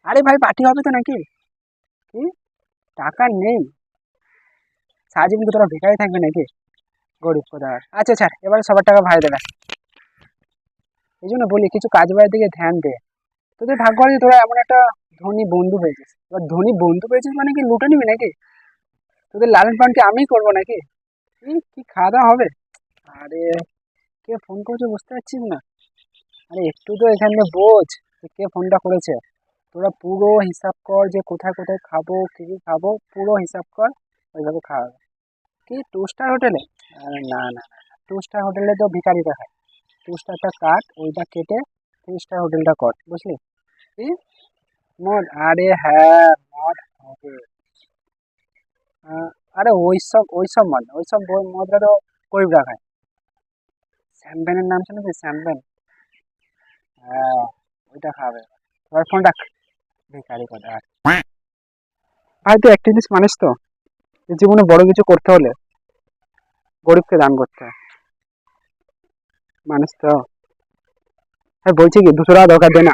আরে ভাই পার্টি হবে তো নাকি? কি? টাকা নেই? সারা জীবন কি তোরা ভিখারি থাকবে নাকি? গরিব কোথাকার। আচ্ছা ছাড়, এবারে সবার টাকা ভাই দেবে। এই জন্য বলি কিছু কাজ বাজের দিকে ধ্যান দে। তোদের ভাগ্য ভালো যে তোরা এমন একটা ধনী বন্ধু পেয়েছিস। এবার ধনী বন্ধু পেয়েছিস মানে কি লুটে নিবি নাকি? তোদের লালন পালন কি আমিই করবো নাকি? কি খাওয়া দাওয়া হবে? আরে কে ফোন করেছে বুঝতে পারছিস না? আরে একটু তো এখানে বোঝ যে কে ফোনটা করেছে। তোরা পুরো হিসাব কর যে কোথায় কোথায় খাবো, কি কি খাবো, পুরো হিসাব কর। ওইভাবে খাওয়া হবে। কি টু স্টার হোটেলে? আরে না না না, টু স্টার হোটেলে তো ভিখারিরা খায়। টু স্টারটা কাট, ওইটা কেটে থ্রি স্টার হোটেলটা কর, বুঝলি? কি মদ? আরে হ্যাঁ, মদ হবে। আরে ওইসব মদ না, ওইসব মদটা তো গরিবরা খায়। স্যাম্পেনের নাম শুনেছিস? স্যাম্পেন? হ্যাঁ, ওইটা খাবে। এবার ফোন রাখ, ভিখারি কথা। ভাই তুই একটা জিনিস মানিস তো, যে জীবনে বড় কিছু করতে হলে গরিবকে দান করতে হয়। মানিস তো? হ্যাঁ বলছি কি, 200 টাকা দরকার, দে না।